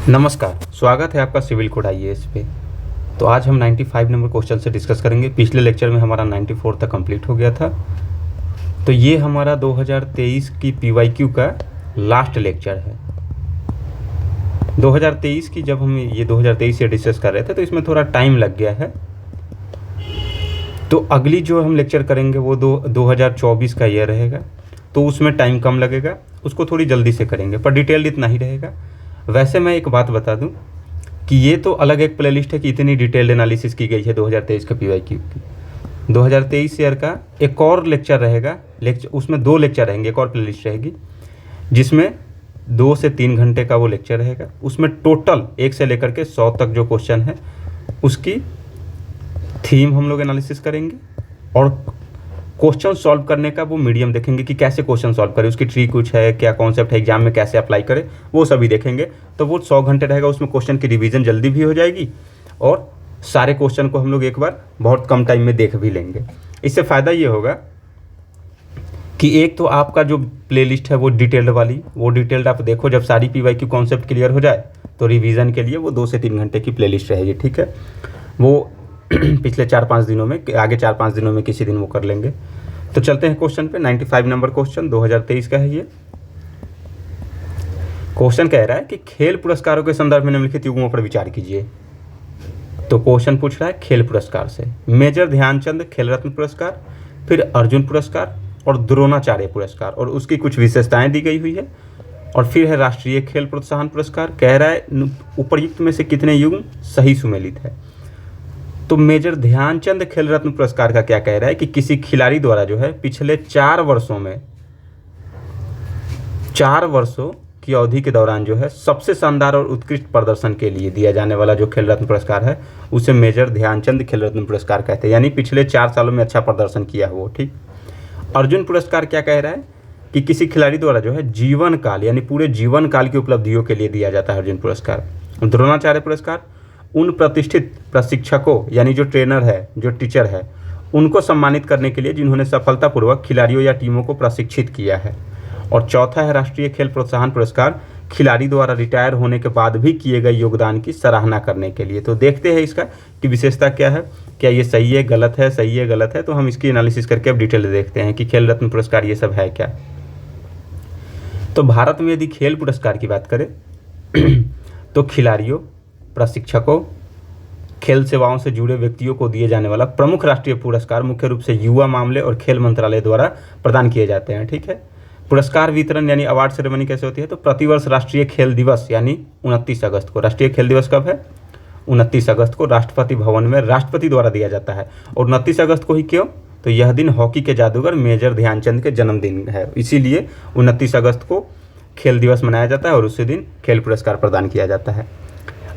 नमस्कार, स्वागत है आपका सिविल कोड आईएएस पे। तो आज हम 95 नंबर क्वेश्चन से डिस्कस करेंगे। पिछले लेक्चर में हमारा 94 तक कंप्लीट हो गया था। तो ये हमारा 2023 की पीवाईक्यू का लास्ट लेक्चर है। 2023 की जब हम ये 2023 से डिस्कस कर रहे थे तो इसमें थोड़ा टाइम लग गया है। तो अगली जो हम लेक्चर करेंगे वो 2024 का ईयर रहेगा, तो उसमें टाइम कम लगेगा, उसको थोड़ी जल्दी से करेंगे, पर डिटेल इतना ही रहेगा। वैसे मैं एक बात बता दूं कि ये तो अलग एक प्लेलिस्ट है कि इतनी डिटेल्ड एनालिसिस की गई है 2023 का पीवाईक्यू की। 2023 ईयर का एक और लेक्चर रहेगा, उसमें 2 लेक्चर रहेंगे, एक और प्लेलिस्ट रहेगी जिसमें 2 से 3 घंटे का वो लेक्चर रहेगा। उसमें टोटल 1 से लेकर के 100 तक जो क्वेश्चन है उसकी थीम हम लोग एनालिसिस करेंगे और क्वेश्चन सॉल्व करने का वो मीडियम देखेंगे कि कैसे क्वेश्चन सॉल्व करें, उसकी ट्री कुछ है, क्या कॉन्सेप्ट है, एग्जाम में कैसे अप्लाई करें, वो सभी देखेंगे। तो वो 100 घंटे रहेगा, उसमें क्वेश्चन की रिवीजन जल्दी भी हो जाएगी और सारे क्वेश्चन को हम लोग एक बार बहुत कम टाइम में देख भी लेंगे। इससे फ़ायदा ये होगा कि एक तो आपका जो प्लेलिस्ट है वो डिटेल्ड वाली, वो डिटेल्ड आप देखो, जब सारी पीवाईक्यू कॉन्सेप्ट क्लियर हो जाए तो रिवीजन के लिए वो 2 से 3 घंटे की प्लेलिस्ट रहेगी। ठीक है, वो पिछले 4-5 दिनों में, आगे 4-5 दिनों में किसी दिन वो कर लेंगे। तो चलते हैं क्वेश्चन पे। 95 नंबर क्वेश्चन 2023 का है ये। क्वेश्चन कह रहा है कि खेल पुरस्कारों के संदर्भ में निम्नलिखित युग्मों पर विचार कीजिए। तो क्वेश्चन पूछ रहा है खेल पुरस्कार से। मेजर ध्यानचंद खेल रत्न पुरस्कार, फिर अर्जुन पुरस्कार और द्रोणाचार्य पुरस्कार, और उसकी कुछ विशेषताएं दी गई हुई है, और फिर है राष्ट्रीय खेल प्रोत्साहन पुरस्कार। कह रहा है उपर्युक्त में से कितने युग्म सही सुमेलित है। तो मेजर ध्यानचंद खेल रत्न पुरस्कार का क्या कह रहा है कि किसी खिलाड़ी द्वारा जो है पिछले 4 वर्षों में, 4 वर्षों की अवधि के दौरान जो है सबसे शानदार और उत्कृष्ट प्रदर्शन के लिए दिया जाने वाला जो खेल रत्न पुरस्कार है उसे मेजर ध्यानचंद खेल रत्न पुरस्कार कहते हैं, यानी पिछले 4 सालों में अच्छा प्रदर्शन किया हो। ठीक। अर्जुन पुरस्कार क्या कह रहा है कि किसी खिलाड़ी द्वारा जो है जीवन काल, यानी पूरे जीवन काल की उपलब्धियों के लिए दिया जाता है अर्जुन पुरस्कार। द्रोणाचार्य पुरस्कार उन प्रतिष्ठित प्रशिक्षकों, यानी जो ट्रेनर है, जो टीचर है, उनको सम्मानित करने के लिए जिन्होंने सफलतापूर्वक खिलाड़ियों या टीमों को प्रशिक्षित किया है। और चौथा है राष्ट्रीय खेल प्रोत्साहन पुरस्कार, खिलाड़ी द्वारा रिटायर होने के बाद भी किए गए योगदान की सराहना करने के लिए। तो देखते हैं इसका कि विशेषता क्या है, क्या ये सही है, गलत है, सही है, गलत है। तो हम इसकी एनालिसिस करके अब डिटेल देखते हैं कि खेल रत्न पुरस्कार ये सब है क्या। तो भारत में यदि खेल पुरस्कार की बात करें तो खिलाड़ियों, प्रशिक्षकों, खेल सेवाओं से जुड़े व्यक्तियों को दिए जाने वाला प्रमुख राष्ट्रीय पुरस्कार मुख्य रूप से युवा मामले और खेल मंत्रालय द्वारा प्रदान किए जाते हैं। ठीक है। पुरस्कार वितरण यानी अवार्ड सेरेमनी कैसे होती है, तो प्रतिवर्ष राष्ट्रीय खेल दिवस यानी 29 अगस्त को, राष्ट्रीय खेल दिवस कब है, 29 अगस्त को राष्ट्रपति भवन में राष्ट्रपति द्वारा दिया जाता है। और 29 अगस्त को ही क्यों, तो यह दिन हॉकी के जादूगर मेजर ध्यानचंद के जन्मदिन है, इसीलिए 29 अगस्त को खेल दिवस मनाया जाता है और उसी दिन खेल पुरस्कार प्रदान किया जाता है।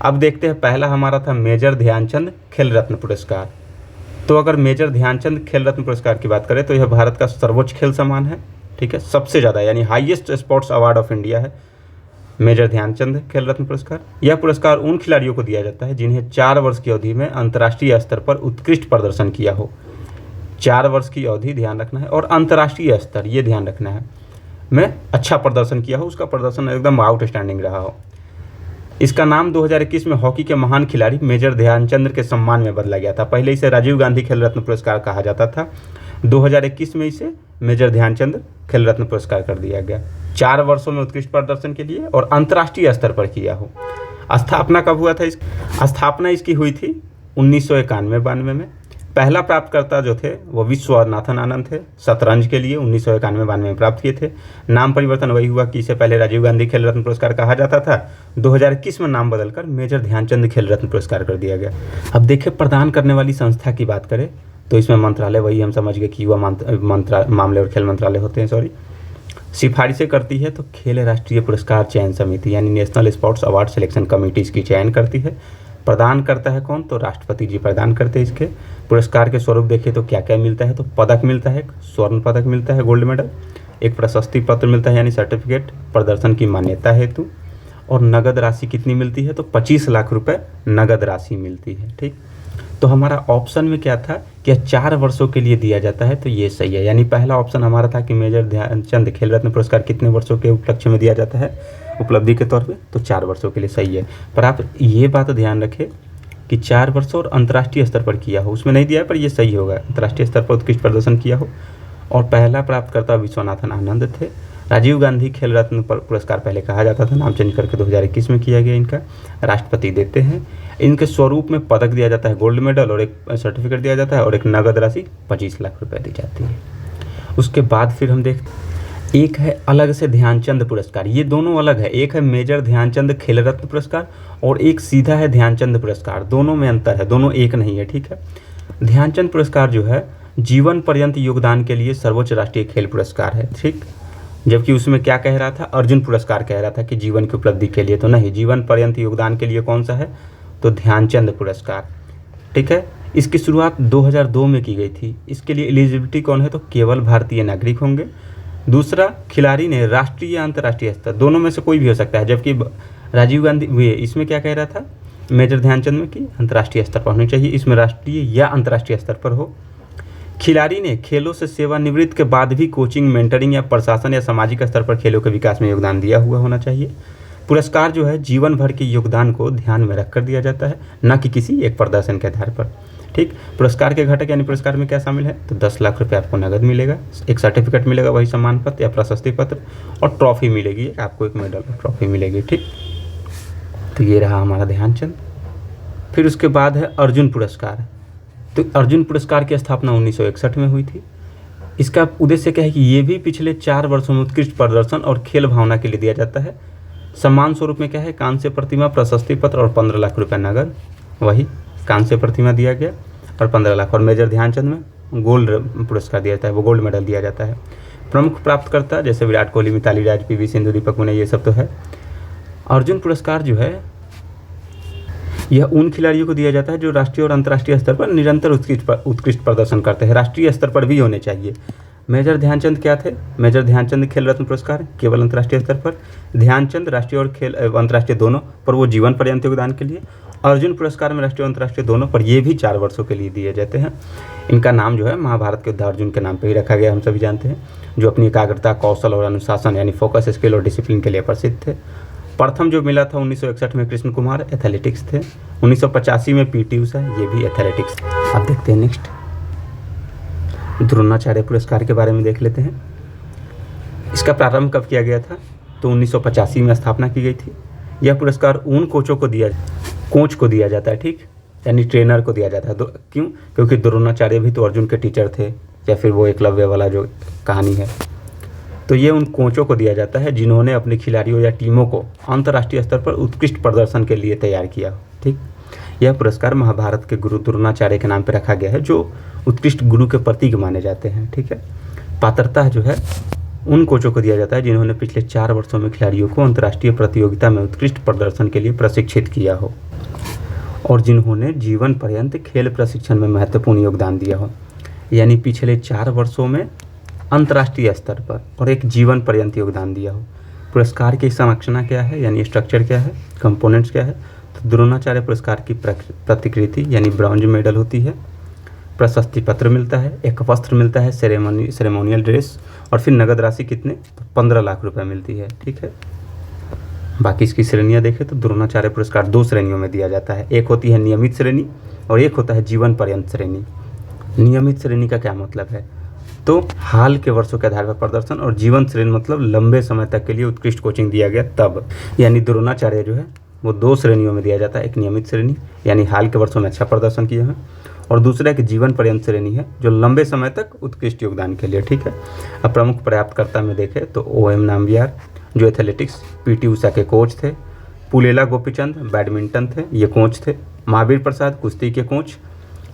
अब देखते हैं, पहला हमारा था मेजर ध्यानचंद खेल रत्न पुरस्कार। तो अगर मेजर ध्यानचंद खेल रत्न पुरस्कार की बात करें तो यह भारत का सर्वोच्च खेल सम्मान है। ठीक है, सबसे ज़्यादा यानी highest sports award of India है मेजर ध्यानचंद खेल रत्न पुरस्कार। यह पुरस्कार उन खिलाड़ियों को दिया जाता है जिन्हें 4 वर्ष की अवधि में अंतर्राष्ट्रीय स्तर पर उत्कृष्ट प्रदर्शन किया हो। 4 वर्ष की अवधि ध्यान रखना है, और अंतर्राष्ट्रीय स्तर ये ध्यान रखना है में अच्छा प्रदर्शन किया हो, उसका प्रदर्शन एकदम आउटस्टैंडिंग रहा हो। इसका नाम 2021 में हॉकी के महान खिलाड़ी मेजर ध्यानचंद के सम्मान में बदला गया था। पहले इसे राजीव गांधी खेल रत्न पुरस्कार कहा जाता था, 2021 में इसे मेजर ध्यानचंद खेल रत्न पुरस्कार कर दिया गया। 4 वर्षों में उत्कृष्ट प्रदर्शन के लिए और अंतर्राष्ट्रीय स्तर पर किया हो। स्थापना कब हुआ था स्थापना इसकी हुई थी 1991-92 में। पहला प्राप्तकर्ता जो थे वो विश्वनाथन आनंद थे, शतरंज के लिए 1991-92 में प्राप्त किए थे। नाम परिवर्तन वही हुआ कि इससे पहले राजीव गांधी खेल रत्न पुरस्कार कहा जाता था, 2021 में नाम बदलकर मेजर ध्यानचंद खेल रत्न पुरस्कार कर दिया गया। अब देखिए, प्रदान करने वाली संस्था की बात करें तो इसमें मंत्रालय, वही हम समझ गए कि युवा मामले और खेल मंत्रालय होते हैं, सिफारिशें करती है तो खेल राष्ट्रीय पुरस्कार चयन समिति यानी national sports award selection committee इसकी चयन करती है। प्रदान करता है कौन, तो राष्ट्रपति जी प्रदान करते हैं। इसके पुरस्कार के स्वरूप देखिए तो क्या क्या मिलता है, तो पदक मिलता है, स्वर्ण पदक मिलता है, गोल्ड मेडल, एक प्रशस्ति पत्र मिलता है यानी सर्टिफिकेट प्रदर्शन की मान्यता हेतु, और नगद राशि कितनी मिलती है, तो 25 लाख रुपए नगद राशि मिलती है। ठीक। तो हमारा ऑप्शन में क्या था कि 4 वर्षों के लिए दिया जाता है, तो ये सही है। यानी पहला ऑप्शन हमारा था कि मेजर ध्यानचंद खेल रत्न पुरस्कार कितने वर्षों के उपलक्ष्य में दिया जाता है, उपलब्धि के तौर पे, तो 4 वर्षों के लिए सही है। पर आप ये बात ध्यान रखें कि 4 वर्षों और अंतर्राष्ट्रीय स्तर पर किया हो, उसमें नहीं दिया है पर ये सही होगा, अंतर्राष्ट्रीय स्तर पर उत्कृष्ट प्रदर्शन किया हो। और पहला प्राप्तकर्ता विश्वनाथन आनंद थे। राजीव गांधी खेल रत्न पुरस्कार पहले कहा जाता था, नाम चेंज करके 2021 में किया गया इनका, राष्ट्रपति देते हैं। इनके स्वरूप में पदक दिया जाता है, गोल्ड मेडल, और एक सर्टिफिकेट दिया जाता है, और एक नगद राशि 25 लाख रुपए दी जाती है। उसके बाद फिर हम देखते, एक है अलग से ध्यानचंद पुरस्कार, ये दोनों अलग है, एक है मेजर ध्यानचंद खेल रत्न पुरस्कार और एक सीधा है ध्यानचंद पुरस्कार, दोनों में अंतर है, दोनों एक नहीं है, ठीक है। ध्यानचंद पुरस्कार जो है जीवन पर्यंत योगदान के लिए सर्वोच्च राष्ट्रीय खेल पुरस्कार है, ठीक। जबकि उसमें क्या कह रहा था, अर्जुन पुरस्कार कह रहा था कि जीवन की उपलब्धि के लिए, तो नहीं, जीवन पर्यंत योगदान के लिए कौन सा है, तो ध्यानचंद पुरस्कार, ठीक है। इसकी शुरुआत 2002 में की गई थी। इसके लिए एलिजिबिलिटी कौन है, तो केवल भारतीय नागरिक होंगे। दूसरा, खिलाड़ी ने राष्ट्रीय या अंतर्राष्ट्रीय स्तर, दोनों में से कोई भी हो सकता है, जबकि राजीव गांधी इसमें क्या कह रहा था, मेजर ध्यानचंद में कि अंतर्राष्ट्रीय स्तर पर होनी चाहिए, इसमें राष्ट्रीय या अंतर्राष्ट्रीय स्तर पर हो। खिलाड़ी ने खेलों से सेवानिवृत्त के बाद भी कोचिंग, मेंटरिंग या प्रशासन या सामाजिक स्तर पर खेलों के विकास में योगदान दिया हुआ होना चाहिए। पुरस्कार जो है जीवन भर के योगदान को ध्यान में रखकर दिया जाता है, न कि किसी एक प्रदर्शन के आधार पर, ठीक। पुरस्कार के घटक यानी पुरस्कार में क्या शामिल है, तो 10 लाख रुपये आपको नगद मिलेगा, एक सर्टिफिकेट मिलेगा, वही सम्मान पत्र या प्रशस्ति पत्र, और ट्रॉफी मिलेगी, आपको एक मेडल और ट्रॉफी मिलेगी, ठीक। तो ये रहा हमारा ध्यानचंद। फिर उसके बाद है अर्जुन पुरस्कार। तो अर्जुन पुरस्कार की स्थापना 1961 में हुई थी। इसका उद्देश्य क्या है कि ये भी पिछले 4 वर्षों में उत्कृष्ट प्रदर्शन और खेल भावना के लिए दिया जाता है। सम्मान स्वरूप में क्या है, कांस्य प्रतिमा, प्रशस्ति पत्र और 15 लाख रुपये नगद, वही कांस्य प्रतिमा दिया गया और 15 लाख। और मेजर ध्यानचंद में गोल्ड पुरस्कार दिया जाता है, वो गोल्ड मेडल दिया जाता है। प्रमुख प्राप्तकर्ता जैसे विराट कोहली, मिताली राज, पीवी सिंधु, दीपक मुने, ये सब तो है। अर्जुन पुरस्कार जो है यह उन खिलाड़ियों को दिया जाता है जो राष्ट्रीय और अंतर्राष्ट्रीय स्तर पर निरंतर उत्कृष्ट प्रदर्शन करते हैं, राष्ट्रीय स्तर पर भी होने चाहिए। मेजर ध्यानचंद क्या थे, मेजर ध्यानचंद खेल रत्न पुरस्कार केवल अंतर्राष्ट्रीय स्तर पर, ध्यानचंद राष्ट्रीय और खेल अंतर्राष्ट्रीय दोनों पर, वो जीवन पर्यंत योगदान के लिए। अर्जुन पुरस्कार में राष्ट्रीय और अंतर्राष्ट्रीय दोनों पर, ये भी 4 वर्षों के लिए दिए जाते हैं। इनका नाम जो है महाभारत के योद्धा अर्जुन के नाम पर ही रखा गया, हम सभी जानते हैं, जो अपनी एकाग्रता, कौशल और अनुशासन यानी फोकस, स्किल और डिसिप्लिन के लिए प्रसिद्ध थे। प्रथम जो मिला था 1961 में कृष्ण कुमार, एथलेटिक्स थे। 1985 में पीटी उषा, ये भी एथलेटिक्स। अब देखते हैं नेक्स्ट, द्रोणाचार्य पुरस्कार के बारे में देख लेते हैं। इसका प्रारंभ कब किया गया था, तो 1985 में स्थापना की गई थी। यह पुरस्कार उन कोच को दिया जाता है, ठीक, यानी ट्रेनर को दिया जाता है। क्यों, क्योंकि द्रोणाचार्य भी तो अर्जुन के टीचर थे, या फिर वो एकलव्य वाला जो कहानी है, तो ये उन कोचों को दिया जाता है जिन्होंने अपने खिलाड़ियों या टीमों को अंतर्राष्ट्रीय स्तर पर उत्कृष्ट प्रदर्शन के लिए तैयार किया, ठीक। यह पुरस्कार महाभारत के गुरु द्रोणाचार्य के नाम पर रखा गया है, जो उत्कृष्ट गुरु के प्रतीक माने जाते हैं, ठीक है। पात्रता जो है उन कोचों को दिया जाता है जिन्होंने पिछले 4 वर्षों में खिलाड़ियों को अंतर्राष्ट्रीय प्रतियोगिता में उत्कृष्ट प्रदर्शन के लिए प्रशिक्षित किया हो और जिन्होंने जीवन पर्यंत खेल प्रशिक्षण में महत्वपूर्ण योगदान दिया हो, यानी पिछले 4 वर्षों में अंतर्राष्ट्रीय स्तर पर और एक जीवन पर्यंत योगदान दिया हो। पुरस्कार की संरचना क्या है, यानी स्ट्रक्चर क्या है, कंपोनेंट्स क्या है, तो द्रोणाचार्य पुरस्कार की प्रतिकृति यानी ब्रॉन्ज मेडल होती है, प्रशस्ति पत्र मिलता है, एक वस्त्र मिलता है, सेरेमोनियल ड्रेस, और फिर नगद राशि कितने, तो 15 लाख रुपए मिलती है, ठीक है। बाकी इसकी श्रेणियाँ देखें तो द्रोणाचार्य पुरस्कार 2 श्रेणियों में दिया जाता है, एक होती है नियमित श्रेणी और एक होता है जीवन पर्यंत श्रेणी। नियमित श्रेणी का क्या मतलब है, तो हाल के वर्षों के आधार पर प्रदर्शन, और जीवन श्रेणी मतलब लंबे समय तक के लिए उत्कृष्ट कोचिंग दिया गया तब, यानी द्रोणाचार्य जो है वो 2 श्रेणियों में दिया जाता है, एक नियमित श्रेणी यानी हाल के वर्षों में अच्छा प्रदर्शन किए हैं, और दूसरा एक जीवन पर्यंत श्रेणी है जो लंबे समय तक उत्कृष्ट योगदान के लिए, ठीक है। अब प्रमुख प्राप्तकर्ता में देखें तो OM नाम्बियार जो एथलेटिक्स, PT उषा के कोच थे, पुलेला गोपीचंद बैडमिंटन थे, ये कोच थे, महावीर प्रसाद कुश्ती के कोच,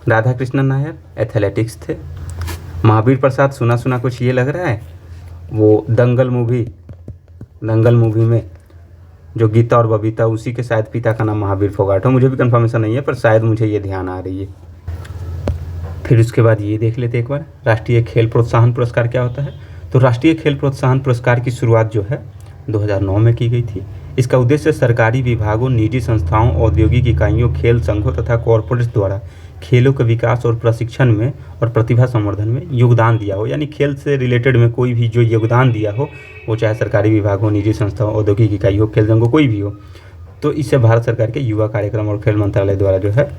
राधा कृष्णन नायर एथलेटिक्स थे। महावीर प्रसाद सुना कुछ ये लग रहा है, वो दंगल मूवी में जो गीता और बबीता, उसी के शायद पिता का नाम महावीर फोगाट हो, मुझे भी कंफर्मेशन नहीं है पर शायद मुझे ये ध्यान आ रही है। फिर उसके बाद ये देख लेते एक बार, राष्ट्रीय खेल प्रोत्साहन पुरस्कार क्या होता है। तो राष्ट्रीय खेल प्रोत्साहन पुरस्कार की शुरुआत जो है 2009 में की गई थी। इसका उद्देश्य सरकारी विभागों, निजी संस्थाओं, औद्योगिक इकाइयों, खेल संघों तथा कॉरपोरेट्स द्वारा खेलों के विकास और प्रशिक्षण में और प्रतिभा संवर्धन में योगदान दिया हो, यानी खेल से रिलेटेड में कोई भी जो योगदान दिया हो, वो चाहे सरकारी विभाग हो, निजी संस्था हो, औद्योगिक इकाई हो, खेल संघ हो, कोई भी हो, तो इसे भारत सरकार के युवा कार्यक्रम और खेल मंत्रालय द्वारा जो है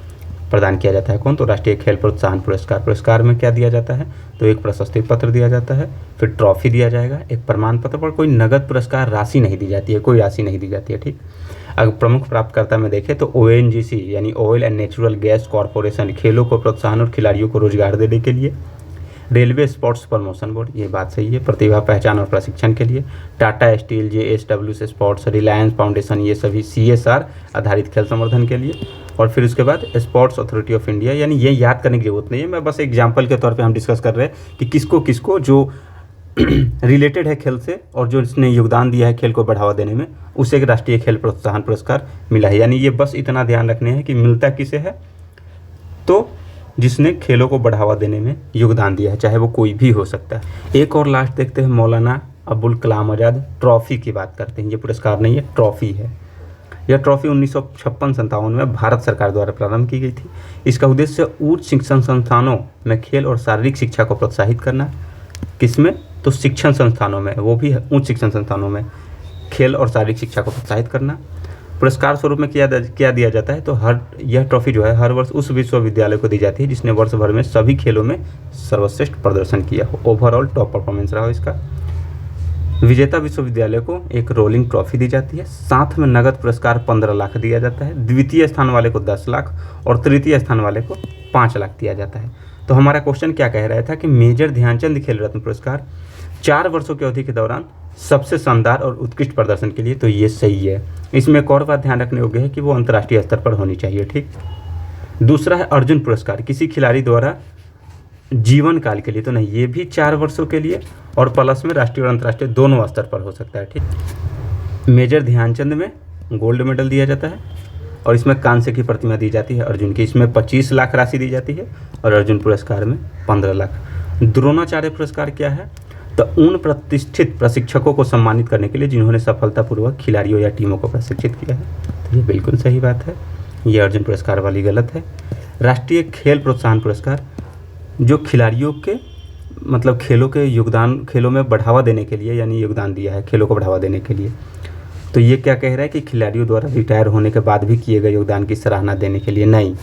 प्रदान किया जाता है। कौन? तो राष्ट्रीय खेल प्रोत्साहन पुरस्कार। पुरस्कार में क्या दिया जाता है? तो एक प्रशस्ति पत्र दिया जाता है, फिर ट्रॉफी दिया जाएगा, एक प्रमाण पत्र, पर कोई नगद पुरस्कार राशि नहीं दी जाती है, कोई राशि नहीं दी जाती है। ठीक, अगर प्रमुख प्राप्तकर्ता में देखें तो ONGC यानी oil and natural gas corporation खेलों को प्रोत्साहन और खिलाड़ियों को रोजगार देने के लिए, रेलवे स्पोर्ट्स प्रमोशन बोर्ड, ये बात सही है, प्रतिभा पहचान और प्रशिक्षण के लिए, Tata steel, JSW sports, Reliance foundation, ये सभी CSR आधारित खेल संवर्धन के लिए, और फिर उसके बाद स्पोर्ट्स अथॉरिटी ऑफ इंडिया, यानी ये याद करने की जरूरत नहीं है, मैं बस एग्जाम्पल के तौर पे हम डिस्कस कर रहे हैं कि किसको किसको जो रिलेटेड है खेल से और जो इसने योगदान दिया है खेल को बढ़ावा देने में, उसे एक राष्ट्रीय खेल प्रोत्साहन पुरस्कार मिला है। यानी ये बस इतना ध्यान रखने हैं कि मिलता किसे है, तो जिसने खेलों को बढ़ावा देने में योगदान दिया है, चाहे वो कोई भी हो सकता है। एक और लास्ट देखते हैं, मौलाना अबुल कलाम आज़ाद ट्रॉफी की बात करते हैं। ये पुरस्कार नहीं है, ट्रॉफी है। यह ट्रॉफी 1956-57 में भारत सरकार द्वारा प्रारंभ की गई थी। इसका उद्देश्य उच्च शिक्षण संस्थानों में खेल और शारीरिक शिक्षा को प्रोत्साहित करना। किसमें? तो शिक्षण संस्थानों में, वो भी उच्च शिक्षण संस्थानों में खेल और शारीरिक शिक्षा को प्रोत्साहित करना। पुरस्कार स्वरूप में क्या दिया जाता है? तो यह ट्रॉफी जो है हर वर्ष उस विश्वविद्यालय को दी जाती है जिसने वर्ष भर में सभी खेलों में सर्वश्रेष्ठ प्रदर्शन किया हो, ओवरऑल टॉप परफॉर्मेंस रहा हो इसका। विजेता विश्वविद्यालय को एक रोलिंग ट्रॉफी दी जाती है, साथ में नगद पुरस्कार 15 लाख दिया जाता है, द्वितीय स्थान वाले को 10 लाख और तृतीय स्थान वाले को 5 लाख दिया जाता है। तो हमारा क्वेश्चन क्या कह रहा था कि मेजर ध्यानचंद खेल रत्न पुरस्कार 4 वर्षों की अवधि के दौरान सबसे शानदार और उत्कृष्ट प्रदर्शन के लिए, तो ये सही है। इसमें एक और बात ध्यान रखने योग्य है कि वो अंतर्राष्ट्रीय स्तर पर होनी चाहिए। ठीक, दूसरा है अर्जुन पुरस्कार, किसी खिलाड़ी द्वारा जीवन काल के लिए, तो नहीं, ये भी 4 वर्षों के लिए और प्लस में राष्ट्रीय और अंतर्राष्ट्रीय दोनों स्तर पर हो सकता है। ठीक, मेजर ध्यानचंद में गोल्ड मेडल दिया जाता है और इसमें कांस्य की प्रतिमा दी जाती है अर्जुन की, इसमें 25 लाख राशि दी जाती है और अर्जुन पुरस्कार में 15 लाख। द्रोणाचार्य पुरस्कार क्या है? तो उन प्रतिष्ठित प्रशिक्षकों को सम्मानित करने के लिए जिन्होंने सफलतापूर्वक खिलाड़ियों या टीमों को प्रशिक्षित किया है। तो ये बिल्कुल सही बात है, ये अर्जुन पुरस्कार वाली गलत है। राष्ट्रीय खेल प्रोत्साहन पुरस्कार जो खिलाड़ियों के मतलब खेलों में बढ़ावा देने के लिए, यानी योगदान दिया है खेलों को बढ़ावा देने के लिए, तो ये क्या कह रहा है कि खिलाड़ियों द्वारा रिटायर होने के बाद भी किए गए योगदान की सराहना देने के लिए। नहीं,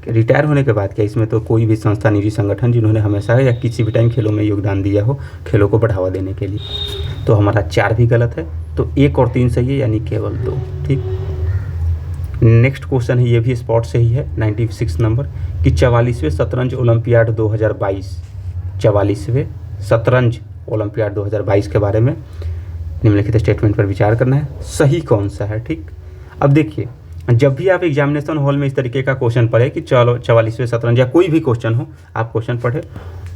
रिटायर होने के बाद क्या, इसमें तो कोई भी संस्था, निजी संगठन जिन्होंने हमेशा या किसी भी टाइम खेलों में योगदान दिया हो खेलों को बढ़ावा देने के लिए। तो हमारा 4 भी गलत है, तो 1 और 3 सही है, यानी केवल 2। ठीक, नेक्स्ट क्वेश्चन है, ये भी स्पोर्ट से ही है, 96 नंबर, कि 44वें शतरंज ओलंपियाड 2022, 44वें शतरंज ओलंपियाड 2022 के बारे में निम्नलिखित स्टेटमेंट पर विचार करना है, सही कौन सा है। ठीक, अब देखिए, जब भी आप एग्जामिनेशन हॉल में इस तरीके का क्वेश्चन पढ़े कि चलो 44वें शतरंज या कोई भी क्वेश्चन हो, आप क्वेश्चन पढ़े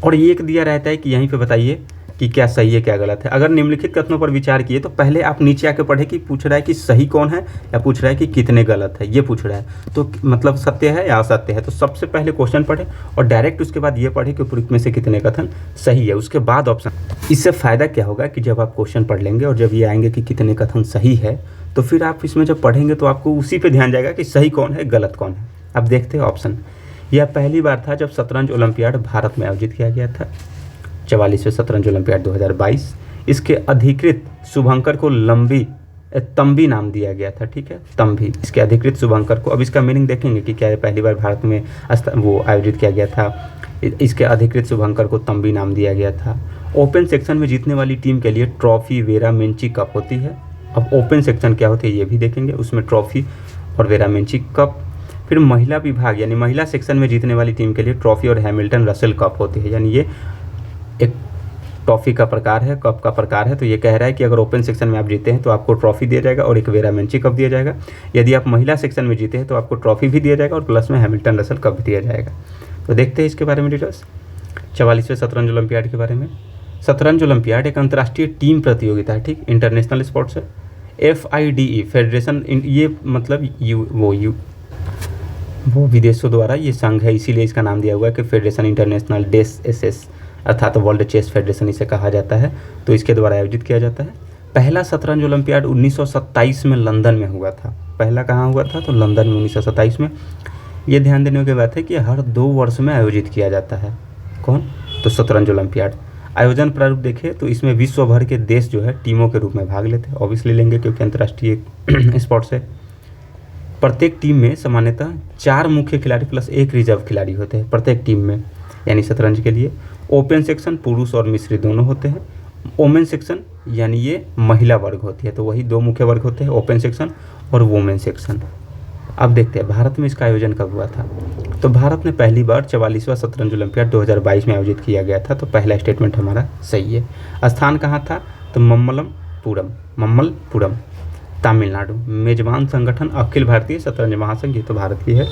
और एक दिया रहता है कि यहीं पे बताइए कि क्या सही है क्या गलत है। अगर निम्नलिखित कथनों पर विचार किए तो पहले आप नीचे आके पढ़े कि पूछ रहा है कि सही कौन है या पूछ रहा है कि कितने गलत है, ये पूछ रहा है, तो मतलब सत्य है या असत्य है। तो सबसे पहले क्वेश्चन पढ़े और डायरेक्ट उसके बाद ये पढ़े कि उपरोक्त में से कितने कथन सही है, उसके बाद ऑप्शन। इससे फ़ायदा क्या होगा कि जब आप क्वेश्चन पढ़ लेंगे और जब ये आएंगे कि कितने कथन सही है, तो फिर आप इसमें जब पढ़ेंगे तो आपको उसी पे ध्यान जाएगा कि सही कौन है गलत कौन है। अब देखते हैं ऑप्शन। यह पहली बार था जब शतरंज ओलंपियाड भारत में आयोजित किया गया था, 44वें शतरंज ओलंपियाड 2022। इसके अधिकृत शुभंकर को तंबी नाम दिया गया था। ठीक है, तंबी, इसके अधिकृत शुभंकर को। अब इसका मीनिंग देखेंगे कि क्या पहली बार भारत में वो आयोजित किया गया था। इसके अधिकृत शुभंकर को तंबी नाम दिया गया था। ओपन सेक्शन में जीतने वाली टीम के लिए ट्रॉफी, वेरा, मेंची कप होती है। अब ओपन सेक्शन क्या होती है ये भी देखेंगे, उसमें ट्रॉफी और वेरा, मेंची कप। फिर महिला विभाग यानी महिला सेक्शन में जीतने वाली टीम के लिए ट्रॉफी और हैमिल्टन रसेल कप होती है, यानी ये एक ट्रॉफी का प्रकार है, कप का प्रकार है। तो ये कह रहा है कि अगर ओपन सेक्शन में आप जीते हैं तो आपको ट्रॉफी दिया जाएगा और एक वेरा, मेंची कप दिया जाएगा। यदि आप महिला सेक्शन में जीते हैं तो आपको ट्रॉफी भी दिया जाएगा और प्लस में हैमिल्टन रसेल कप भी दिया जाएगा। तो देखते हैं इसके बारे में डिटेल्स 44वें शतरंज ओलंपियाड के बारे में। शतरंज ओलंपियाड एक अंतर्राष्ट्रीय टीम प्रतियोगिता है। ठीक, इंटरनेशनल स्पोर्ट्स है। FIDE फेडरेशन, ये मतलब वो विदेशों द्वारा ये संघ है, इसीलिए इसका नाम दिया हुआ है कि फेडरेशन इंटरनेशनल डेस SS, अर्थात वर्ल्ड चेस फेडरेशन इसे कहा जाता है। तो इसके द्वारा आयोजित किया जाता है। पहला शतरंज ओलंपियाड 1927 में लंदन में हुआ था। पहला कहाँ हुआ था? तो लंदन में 1927 में। ये ध्यान देने की बात है कि हर 2 वर्ष में आयोजित किया जाता है। कौन? तो शतरंज ओलंपियाड। आयोजन प्रारूप देखें तो इसमें विश्व भर के देश जो है टीमों के रूप में भाग लेते हैं, ऑब्वियसली लेंगे क्योंकि अंतर्राष्ट्रीय स्पोर्ट्स है। प्रत्येक टीम में सामान्यतः 4 मुख्य खिलाड़ी प्लस 1 रिजर्व खिलाड़ी होते हैं प्रत्येक टीम में, यानी शतरंज के लिए। ओपन सेक्शन पुरुष और मिश्रित दोनों होते हैं। वोमेन सेक्शन यानी ये महिला वर्ग होती है, तो वही 2 मुख्य वर्ग होते हैं, ओपन सेक्शन और वोमेन सेक्शन। अब देखते हैं भारत में इसका आयोजन कब हुआ था। तो भारत में पहली बार 44वां शतरंज ओलंपियाड 2022 में आयोजित किया गया था, तो पहला स्टेटमेंट हमारा सही है। स्थान कहाँ था? तो मम्मलपुरम, तमिलनाडु। मेजबान संगठन अखिल भारतीय शतरंज महासंघ, ये तो भारत की है।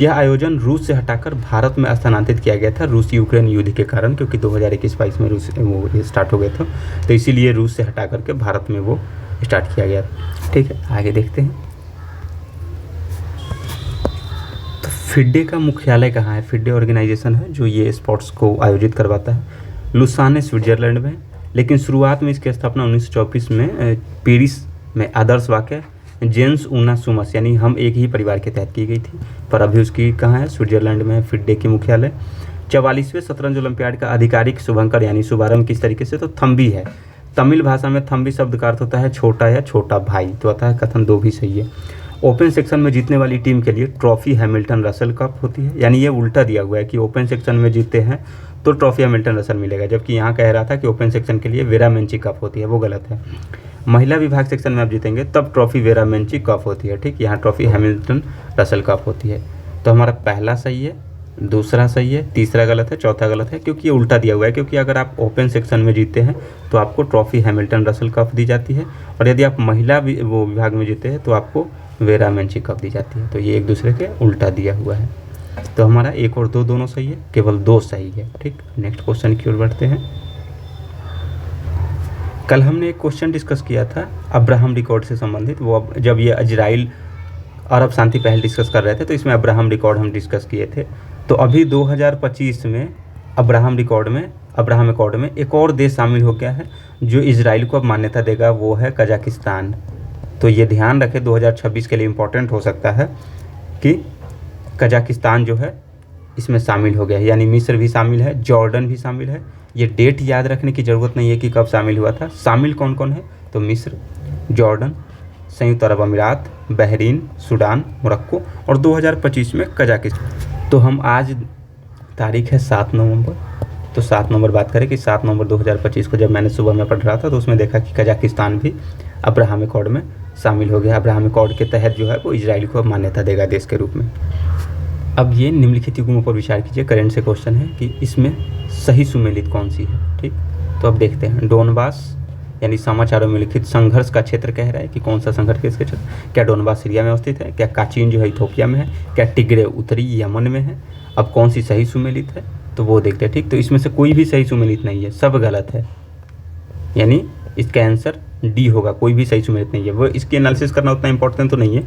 यह आयोजन रूस से हटाकर भारत में स्थानांतरित किया गया था रूस यूक्रेन युद्ध के कारण, क्योंकि 2021-22 में रूस वो स्टार्ट हो गए थे, तो इसीलिए रूस से हटा करके भारत में वो स्टार्ट किया गया। ठीक है, आगे देखते हैं। तो फिडे का मुख्यालय कहाँ है? फिडे ऑर्गेनाइजेशन है जो ये स्पोर्ट्स को आयोजित करवाता है, लुसाने स्विट्जरलैंड में। लेकिन शुरुआत में इसकी स्थापना 1924 में पेरिस में आदर्श वाक्य जेन्स ऊना सुमस यानी हम एक ही परिवार के तहत की गई थी, पर अभी उसकी कहाँ है? स्विट्जरलैंड में है फिडे की मुख्यालय। 44वें शतरंज ओलंपियाड का आधिकारिक शुभंकर यानी शुभारंभ किस तरीके से? तो थम्बी है। तमिल भाषा में थम्बी शब्द का अर्थ होता है छोटा या छोटा भाई, तो आता है कथन 2 भी सही है। ओपन सेक्शन में जीतने वाली टीम के लिए ट्रॉफी हैमिल्टन रसल कप होती है, यानी ये उल्टा दिया हुआ है कि ओपन सेक्शन में जीतते हैं तो ट्रॉफी हैमिल्टन रसल मिलेगा, जबकि यहाँ कह रहा था कि ओपन सेक्शन के लिए वेरामेंची कप होती है, वो गलत है। महिला विभाग सेक्शन में आप जीतेंगे तब ट्रॉफी वेरामेंची कप होती है, ठीक। यहाँ ट्रॉफी हैमिल्टन रसल कप होती है। तो हमारा पहला सही है, दूसरा सही है, तीसरा गलत है, चौथा गलत है, क्योंकि ये उल्टा दिया हुआ है। क्योंकि अगर आप ओपन सेक्शन में जीते हैं तो आपको ट्रॉफी हैमिल्टन रसल कप दी जाती है, और यदि आप महिला वो विभाग में जीते हैं तो आपको वेरामेंची कप दी जाती है। तो ये एक दूसरे के उल्टा दिया हुआ है। तो हमारा 1 और 2 दोनों सही है, केवल 2 सही है, ठीक। नेक्स्ट क्वेश्चन की ओर बढ़ते हैं। कल हमने एक क्वेश्चन डिस्कस किया था अब्राहम रिकॉर्ड से संबंधित, वो अब जब ये इजराइल अरब शांति पहल डिस्कस कर रहे थे तो इसमें अब्राहम रिकॉर्ड हम डिस्कस किए थे। तो अभी 2025 में अब्राहम अकॉर्ड में एक और देश शामिल हो गया है जो इजराइल को अब मान्यता देगा, वो है कजाकिस्तान। तो ये ध्यान रखें 2026 के लिए इम्पोर्टेंट हो सकता है कि कजाकिस्तान जो है इसमें शामिल हो गया है, यानी मिस्र भी शामिल है, जॉर्डन भी शामिल है। ये डेट याद रखने की ज़रूरत नहीं है कि कब शामिल हुआ था। शामिल कौन कौन है? तो मिस्र, जॉर्डन, संयुक्त अरब अमीरात, बहरीन, सूडान, मोरक्को और 2025 में कजाकिस्तान। तो हम आज तारीख है 7 नवंबर, तो 7 नवंबर बात करें कि 7 नवंबर 2025 को जब मैंने सुबह में पढ़ रहा था तो उसमें देखा कि कजाकिस्तान भी अब्राहम अकॉर्ड में शामिल हो गया। अब्राहम अकॉर्ड के तहत जो है वो इजराइल को मान्यता देगा देश के रूप में। अब ये निम्नलिखित युग्मों पर विचार कीजिए। करंट से क्वेश्चन है कि इसमें सही सुमेलित कौन सी है, ठीक। तो अब देखते हैं। डोनबास यानी समाचारों में लिखित संघर्ष का क्षेत्र कह रहा है कि कौन सा संघर्ष के क्षेत्र? क्या डोनबास सीरिया में अवस्थित है? क्या काचिन जो है इथोपिया में है? क्या टिग्रे उत्तरी यमन में है? अब कौन सी सही सुमेलित है तो वो देखते हैं, ठीक। तो इसमें से कोई भी सही सुमेलित नहीं है, सब गलत है, यानी इसका आंसर डी होगा। कोई भी सही सुमेलित नहीं है। वो इसकी एनालिसिस करना उतना इंपॉर्टेंट तो नहीं है,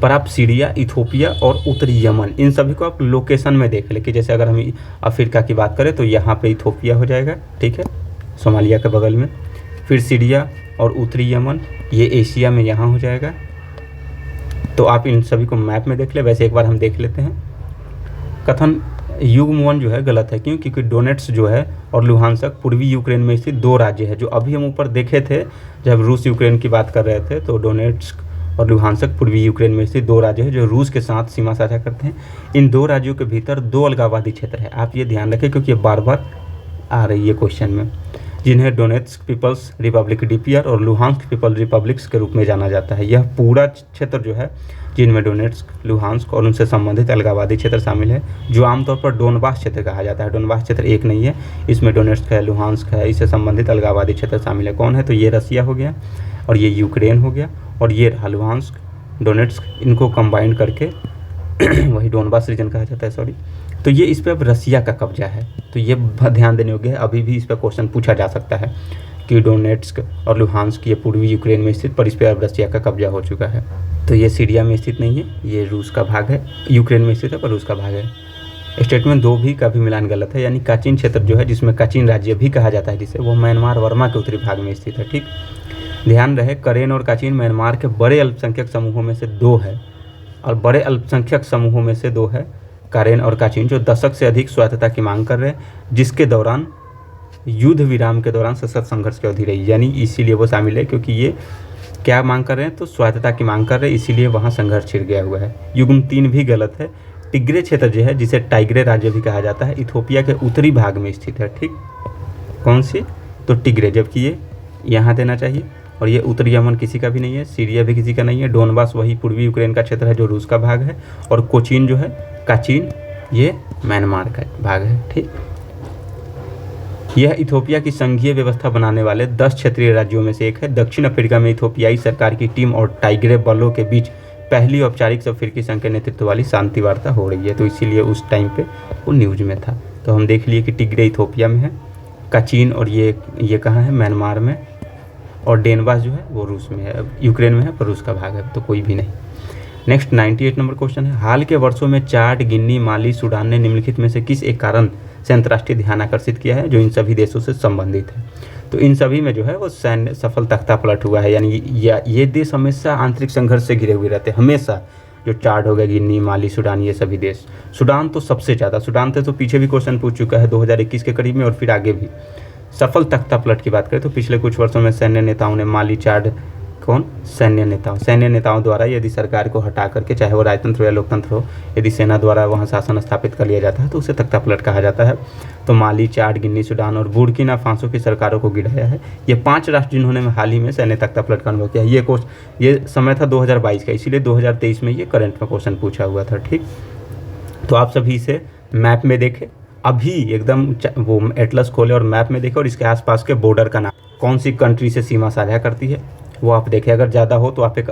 पर आप सीरिया, इथोपिया और उत्तरी यमन इन सभी को आप लोकेशन में देख लें कि जैसे अगर हम अफ्रीका की बात करें तो यहाँ पे इथोपिया हो जाएगा, ठीक है, सोमालिया के बगल में। फिर सीरिया और उत्तरी यमन ये एशिया में यहाँ हो जाएगा। तो आप इन सभी को मैप में देख लें। वैसे एक बार हम देख लेते हैं। कथन युग्म 1 जो है गलत है, क्यों? क्योंकि डोनेट्स जो है और लुहानस्क पूर्वी यूक्रेन में स्थित 2 राज्य है, जो अभी हम ऊपर देखे थे जब रूस यूक्रेन की बात कर रहे थे। तो डोनेट्स और लुहानस्क पूर्वी यूक्रेन में स्थित 2 राज्य है जो रूस के साथ सीमा साझा करते हैं। इन 2 राज्यों के भीतर 2 अलगाववादी क्षेत्र है। आप ये ध्यान रखें क्योंकि ये बार बार आ रही है क्वेश्चन में, जिन्हें डोनेट्स्क पीपल्स रिपब्लिक डीपीआर और लुहानस्क पीपल रिपब्लिक्स के रूप में जाना जाता है। यह पूरा क्षेत्र जो है जिनमें डोनेट्स्क, लुहानस्क और उनसे संबंधित अलगाववादी क्षेत्र शामिल है, जो आमतौर पर डोनबास क्षेत्र कहा जाता है। डोनबास क्षेत्र एक नहीं है, इसमें डोनेट्स्क है, लुहानस्क है, इससे संबंधित अलगाववादी क्षेत्र शामिल है। कौन है? तो ये रसिया हो गया और ये यूक्रेन हो गया और ये रहा लुहानस्क, डोनेट्स्क, इनको कंबाइन करके वही डोनबास रीजन कहा जाता है, सॉरी। तो ये इस पर अब रसिया का कब्जा है। तो ये ध्यान देने योग्य है, अभी भी इस पर क्वेश्चन पूछा जा सकता है कि डोनेट्स्क और लुहानस्क ये पूर्वी यूक्रेन में स्थित, पर इस पर अब रसिया का कब्जा हो चुका है। तो ये सीरिया में स्थित नहीं है, ये रूस का भाग है, यूक्रेन में स्थित है पर रूस का भाग है। स्टेटमेंट 2 भी का भी मिलान गलत है, यानी काचिन क्षेत्र जो है जिसमें काचिन राज्य भी कहा जाता है जिसे, वो म्यांमार वर्मा के उत्तरी भाग में स्थित है, ठीक। ध्यान रहे करेन और काचिन म्यांमार के बड़े अल्पसंख्यक समूहों में से 2 है। और बड़े अल्पसंख्यक समूहों में से दो है कारेन और काचिन, जो दशक से अधिक स्वायत्तता की मांग कर रहे हैं, जिसके दौरान युद्ध विराम के दौरान सशक्त संघर्ष की अवधि रही। यानी इसीलिए वो शामिल है क्योंकि ये क्या मांग कर रहे हैं, तो स्वायत्तता की मांग कर रहे हैं, इसीलिए वहाँ संघर्ष छिड़ गया हुआ है। युग्म 3 भी गलत है। टिग्रे क्षेत्र जो है, जिसे टाइग्रे राज्य भी कहा जाता है, इथोपिया के उत्तरी भाग में स्थित है। ठीक, कौन सी, तो टिग्रे, जबकि ये यहाँ देना चाहिए। और ये उत्तरी यमन किसी का भी नहीं है, सीरिया भी किसी का नहीं है। डोनबास वही पूर्वी यूक्रेन का क्षेत्र है जो रूस का भाग है। और कोचीन जो है, काचीन, ये म्यांमार का भाग है। ठीक, यह इथोपिया की संघीय व्यवस्था बनाने वाले 10 क्षेत्रीय राज्यों में से एक है। दक्षिण अफ्रीका में इथोपियाई सरकार की टीम और टाइग्रे बलों के बीच पहली औपचारिक अफ्रीकी संघ के नेतृत्व वाली शांति वार्ता हो रही है, तो इसीलिए उस टाइम पे वो न्यूज में था। तो हम देख लिए कि टिग्रे इथोपिया में है, काचीन और ये कहाँ है, म्यांमार में, और डेनबास जो है वो रूस में है, यूक्रेन में है पर रूस का भाग है, तो कोई भी नहीं। नेक्स्ट 98 नंबर क्वेश्चन है, हाल के वर्षों में चाड, गिनी, माली, सूडान ने निम्नलिखित में से किस एक कारण से अंतर्राष्ट्रीय ध्यान आकर्षित किया है जो इन सभी देशों से संबंधित है। तो इन सभी में जो है वो सैन्य सफल तख्ता पलट हुआ है। यानी ये देश हमेशा आंतरिक संघर्ष से घिरे हुए रहते हैं, हमेशा। जो चाड हो गया, गिनी, माली, सूडान, ये सभी देश। सूडान तो सबसे ज़्यादा, सूडान से तो पीछे भी क्वेश्चन पूछ चुका है 2021 के करीब में, और फिर आगे भी। सफल तख्ता पलट की बात करें तो पिछले कुछ वर्षों में सैन्य नेताओं ने माली, चाड, सैन्य नेताओं द्वारा यदि सरकार को हटा करके, चाहे वो राजतंत्र या लोकतंत्र हो, यदि सेना द्वारा वहाँ शासन स्थापित कर लिया जाता है तो उसे तख्ता पलट कहा जाता है। तो माली, चाड, गिनी, सूडान और बुर्किना फासो की सरकारों को गिराया है। ये 5 राष्ट्र जिन्होंने हाल ही में सैन्य तख्ता पलट का अनुभव किया। ये समय था 2022 का, इसीलिए 2023 में ये करंट में क्वेश्चन पूछा हुआ था। ठीक, तो आप सभी इसे मैप में देखें, अभी एकदम वो एटलस खोले और मैप में देखें, और इसके आसपास के बॉर्डर का नाम, कौन सी कंट्री से सीमा साझा करती है वो आप देखें। अगर ज़्यादा हो तो आप एक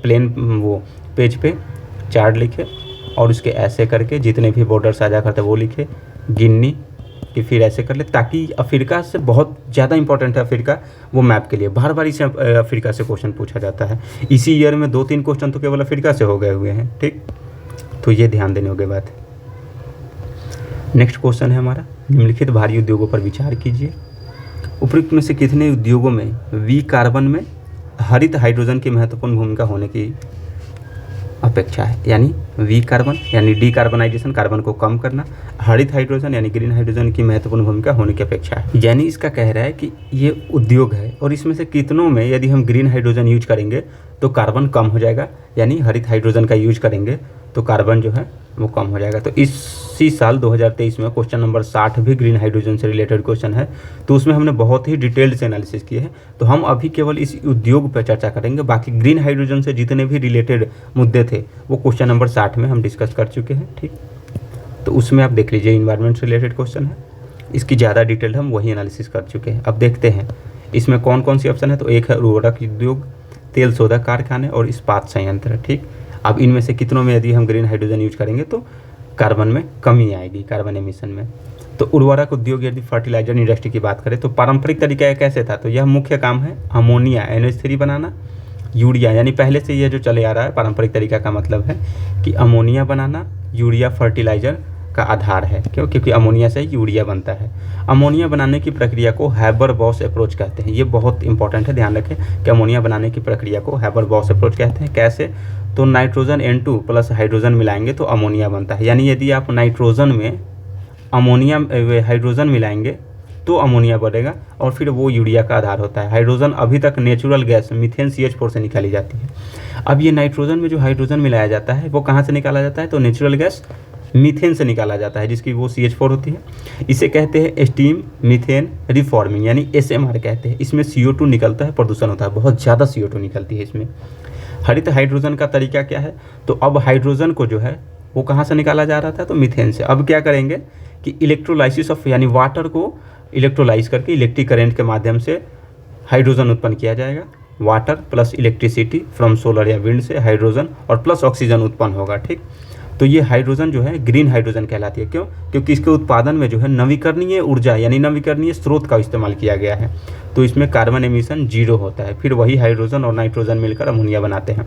प्लेन वो पेज पे चार्ट लिखें और उसके ऐसे करके जितने भी बॉर्डर साझा करते हैं वो लिखे, गिनी कि फिर ऐसे कर ले, ताकि अफ्रीका से बहुत ज़्यादा इंपॉर्टेंट है अफ्रीका वो मैप के लिए। बार बार इसे अफ्रीका से क्वेश्चन पूछा जाता है। इसी ईयर में 2-3 क्वेश्चन तो केवल अफ्रीका से हो गए हुए हैं। ठीक, तो ये ध्यान देने योग्य बात है। नेक्स्ट क्वेश्चन है हमारा, निम्नलिखित भारी उद्योगों पर विचार कीजिए। उपयुक्त में से कितने उद्योगों में वी कार्बन में हरित हाइड्रोजन की महत्वपूर्ण भूमिका होने की अपेक्षा है। यानी वी कार्बन यानी डीकार्बनाइजेशन, कार्बन को कम करना, हरित हाइड्रोजन यानी ग्रीन हाइड्रोजन की महत्वपूर्ण भूमिका होने की अपेक्षा है। यानी इसका कह रहा है कि ये उद्योग है और इसमें से कितनों में यदि हम ग्रीन हाइड्रोजन यूज करेंगे तो कार्बन कम हो जाएगा, यानी हरित हाइड्रोजन का यूज करेंगे तो कार्बन जो है वो कम हो जाएगा। तो इसी साल 2023 में क्वेश्चन नंबर 60 भी ग्रीन हाइड्रोजन से रिलेटेड क्वेश्चन है, तो उसमें हमने बहुत ही डिटेल्ड से एनालिसिस किए हैं। तो हम अभी केवल इस उद्योग पर चर्चा करेंगे, बाकी ग्रीन हाइड्रोजन से जितने भी रिलेटेड मुद्दे थे वो क्वेश्चन नंबर 60 में हम डिस्कस कर चुके हैं। ठीक, तो उसमें आप देख लीजिए, इन्वायरमेंट से रिलेटेड क्वेश्चन है, इसकी ज़्यादा डिटेल्ड हम वही एनालिसिस कर चुके हैं। अब देखते हैं इसमें कौन कौन सी ऑप्शन है। तो एक है उर्वरक उद्योग, तेल शोधक कारखाने और इस्पात संयंत्र। ठीक, अब इनमें से कितनों में यदि हम ग्रीन हाइड्रोजन यूज करेंगे तो कार्बन में कमी आएगी, कार्बन एमिशन में। तो उर्वरक उद्योग यदि फर्टिलाइजर इंडस्ट्री की बात करें तो पारंपरिक तरीका कैसे था, तो यह मुख्य काम है अमोनिया NH3 बनाना, यूरिया, यानी पहले से यह जो चले आ रहा है पारंपरिक तरीका का मतलब है कि अमोनिया बनाना, यूरिया फर्टिलाइजर का आधार है। क्यों? क्योंकि अमोनिया से यूरिया बनता है। अमोनिया बनाने की प्रक्रिया को हैबर-बॉश अप्रोच कहते हैं। ये बहुत इंपॉर्टेंट है, ध्यान रखें कि अमोनिया बनाने की प्रक्रिया को हैबर-बॉश अप्रोच कहते हैं। कैसे? तो नाइट्रोजन N2 प्लस हाइड्रोजन मिलाएंगे तो अमोनिया बनता है। यानी यदि आप नाइट्रोजन में अमोनिया हाइड्रोजन मिलाएंगे तो अमोनिया बनेगा और फिर वो यूरिया का आधार होता है। हाइड्रोजन अभी तक नेचुरल गैस मीथेन CH4 से निकाली जाती है। अब ये नाइट्रोजन में जो हाइड्रोजन मिलाया जाता है वो कहाँ से निकाला जाता है, तो नेचुरल गैस मीथेन से निकाला जाता है, जिसकी वो CH4 होती है। इसे कहते हैं स्टीम मीथेन रिफॉर्मिंग, यानी SMR कहते हैं। इसमें CO2 निकलता है, प्रदूषण होता है, बहुत ज़्यादा CO2 निकलती है इसमें। हरित हाइड्रोजन का तरीका क्या है, तो अब हाइड्रोजन को जो है वो कहाँ से निकाला जा रहा था, तो मीथेन से। अब क्या करेंगे कि इलेक्ट्रोलाइसिस ऑफ, यानी वाटर को इलेक्ट्रोलाइज करके इलेक्ट्रिक करंट के माध्यम से हाइड्रोजन उत्पन्न किया जाएगा। Water plus electricity from solar या विंड से हाइड्रोजन और प्लस ऑक्सीजन उत्पन्न होगा। ठीक, तो ये हाइड्रोजन जो है ग्रीन हाइड्रोजन कहलाती है। क्यों? क्योंकि इसके उत्पादन में जो है नवीकरणीय ऊर्जा यानी नवीकरणीय स्रोत का इस्तेमाल किया गया है, तो इसमें कार्बन एमिशन 0 होता है। फिर वही हाइड्रोजन और नाइट्रोजन मिलकर अमोनिया बनाते हैं।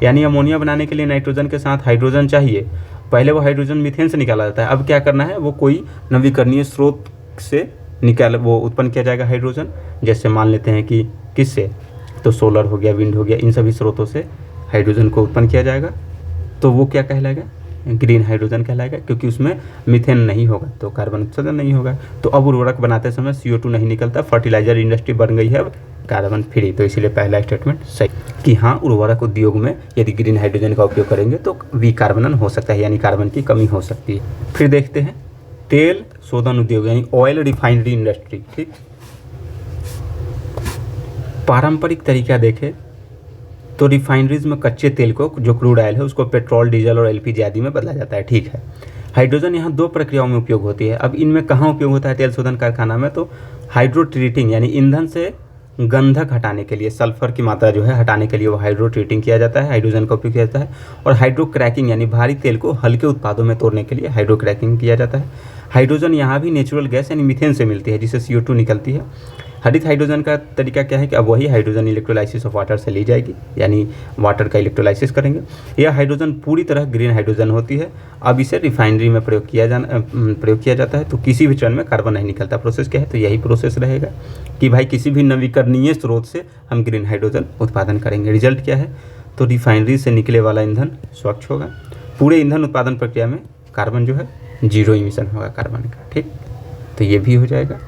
यानी अमोनिया बनाने के लिए नाइट्रोजन के साथ हाइड्रोजन चाहिए। पहले वो हाइड्रोजन मीथेन से निकाला जाता है, अब क्या करना है, वो कोई नवीकरणीय स्रोत से वो उत्पन्न किया जाएगा हाइड्रोजन। जैसे मान लेते हैं कि किससे, तो सोलर हो गया, विंड हो गया, इन सभी स्रोतों से हाइड्रोजन को उत्पन्न किया जाएगा तो वो क्या कहलाएगा, ग्रीन हाइड्रोजन कहलाएगा, क्योंकि उसमें मीथेन नहीं होगा तो कार्बन उत्सर्जन नहीं होगा। तो अब उर्वरक बनाते समय CO2 नहीं निकलता, फर्टिलाइजर इंडस्ट्री बन गई है अब कार्बन फ्री। तो इसीलिए पहला स्टेटमेंट सही कि हाँ, उर्वरक उद्योग में यदि ग्रीन हाइड्रोजन का उपयोग करेंगे तो विकार्बनन हो सकता है, यानी कार्बन की कमी हो सकती है। फिर देखते हैं तेल शोधन उद्योग यानी ऑयल रिफाइनरी इंडस्ट्री। ठीक, पारंपरिक तरीका देखें तो रिफाइनरीज में कच्चे तेल को, जो क्रूड ऑयल है, उसको पेट्रोल, डीजल और LPG आदि में बदला जाता है। ठीक है, हाइड्रोजन यहाँ 2 प्रक्रियाओं में उपयोग होती है। अब इनमें कहाँ उपयोग होता है तेल शोधन कारखाना में, तो हाइड्रोट्रीटिंग यानी ईंधन से गंधक हटाने के लिए, सल्फर की मात्रा जो है हटाने के लिए वो हाइड्रोट्रीटिंग किया जाता है, हाइड्रोजन का उपयोग किया जाता है। और हाइड्रोक्रैकिंग यानी भारी तेल को हल्के उत्पादों में तोड़ने के लिए हाइड्रोक्रैकिंग किया जाता है। हाइड्रोजन यहाँ भी नेचुरल गैस यानी मीथेन से मिलती है, जिससे CO2 निकलती है। हरित हाइड्रोजन का तरीका क्या है कि अब वही हाइड्रोजन इलेक्ट्रोलाइसिस ऑफ वाटर से ली जाएगी, यानी वाटर का इलेक्ट्रोलाइसिस करेंगे। यह हाइड्रोजन पूरी तरह ग्रीन हाइड्रोजन होती है। अब इसे रिफाइनरी में प्रयोग किया जाता है, तो किसी भी चरण में कार्बन नहीं निकलता। प्रोसेस क्या है, तो यही प्रोसेस रहेगा कि भाई किसी भी नवीकरणीय स्रोत से हम ग्रीन हाइड्रोजन उत्पादन करेंगे। रिजल्ट क्या है, तो रिफाइनरी से निकले वाला ईंधन स्वच्छ होगा। पूरे ईंधन उत्पादन प्रक्रिया में कार्बन जो है 0 इमिशन होगा कार्बन का। ठीक, तो ये भी हो जाएगा।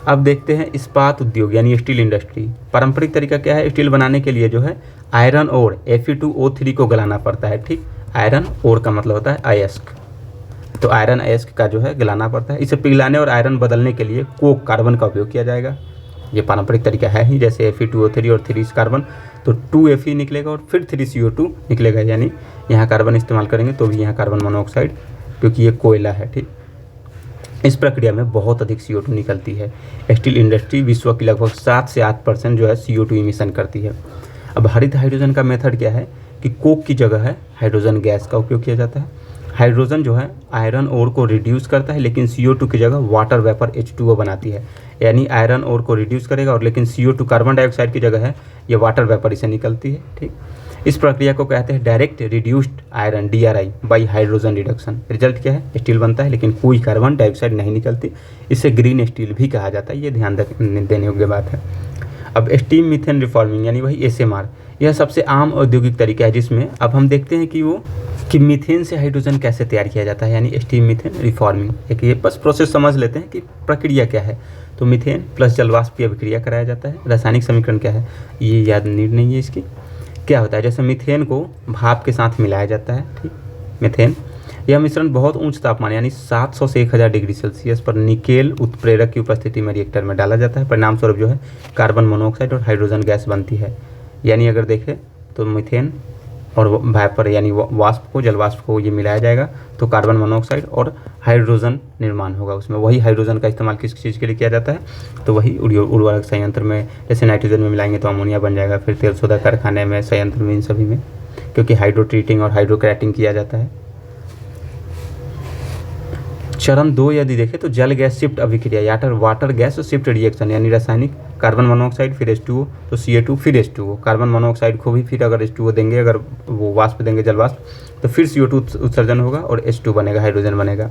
अब देखते हैं इस्पात उद्योग यानी स्टील इंडस्ट्री। पारंपरिक तरीका क्या है, स्टील बनाने के लिए जो है आयरन ओर Fe2O3 को गलाना पड़ता है। ठीक, आयरन ओर का मतलब होता है अयस्क, तो आयरन अयस्क का जो है गलाना पड़ता है। इसे पिघलाने और आयरन बदलने के लिए कोक कार्बन का उपयोग किया जाएगा। ये पारंपरिक तरीका है ही, जैसे Fe2O3 और 3 कार्बन, तो 2Fe निकलेगा और फिर 3CO2 निकलेगा, यानी यहाँ कार्बन इस्तेमाल करेंगे तो भी यहाँ कार्बन मोनोऑक्साइड, क्योंकि ये कोयला है। ठीक, इस प्रक्रिया में बहुत अधिक CO2 निकलती है। स्टील इंडस्ट्री विश्व की लगभग 7 से 8% जो है CO2 इमिशन करती है। अब हरित हाइड्रोजन का मेथड क्या है कि कोक की जगह है हाइड्रोजन गैस का उपयोग किया जाता है। हाइड्रोजन जो है आयरन ओर को रिड्यूस करता है, लेकिन CO2 की जगह वाटर वेपर H2O बनाती है, यानी आयरन ओर को रिड्यूस करेगा और लेकिन CO2 कार्बन डाइऑक्साइड की जगह है, ये वाटर वेपर इसे निकलती है। ठीक, इस प्रक्रिया को कहते हैं direct reduced iron DRI by hydrogen reduction. Result क्या है, स्टील बनता है लेकिन कोई कार्बन डाइऑक्साइड नहीं निकलती, इसे ग्रीन स्टील भी कहा जाता है। ये ध्यान देने योग्य बात है। अब स्टीम मीथेन रिफॉर्मिंग यानी वही SMR, यह सबसे आम औद्योगिक तरीका है, जिसमें अब हम देखते हैं कि मीथेन से हाइड्रोजन कैसे तैयार किया जाता है, यानी स्टीम मीथेन रिफॉर्मिंग। एक ये बस प्रोसेस समझ लेते हैं कि प्रक्रिया क्या है। तो मीथेन प्लस जलवाष्प की अभिक्रिया कराया जाता है। रासायनिक समीकरण क्या है ये याद नहीं है इसकी। क्या होता है, जैसे मीथेन को भाप के साथ मिलाया जाता है। ठीक, मीथेन यह मिश्रण बहुत उच्च तापमान यानी 700 से 1000 डिग्री सेल्सियस पर निकेल उत्प्रेरक की उपस्थिति में रिएक्टर में डाला जाता है। परिणाम स्वरूप जो है कार्बन मोनोऑक्साइड और हाइड्रोजन गैस बनती है। यानी अगर देखें तो मीथेन और वाइपर यानी वाष्प को, जलवाष्प को ये मिलाया जाएगा तो कार्बन मोनोऑक्साइड और हाइड्रोजन निर्माण होगा उसमें। वही हाइड्रोजन का इस्तेमाल किस चीज़ के लिए किया जाता है, तो वही उर्वरक संयंत्र में, जैसे नाइट्रोजन में मिलाएंगे तो अमोनिया बन जाएगा, फिर तेल शोधक कारखाने में, संयंत्र में, इन सभी में, क्योंकि हाइड्रोट्रीटिंग और हाइड्रोक्रैटिंग किया जाता है। चरण 2 यदि देखें तो जल गैस शिफ्ट अभिक्रिया या वाटर गैस शिफ्ट रिएक्शन, यानी रासायनिक कार्बन मोनोऑक्साइड फिर H2O तो CO2 फिर H2O। कार्बन मोनोऑक्साइड को भी फिर अगर H2O देंगे, अगर वो वाष्प देंगे जलवाष्प, तो फिर CO2 उत्सर्जन होगा और H2 बनेगा, हाइड्रोजन बनेगा।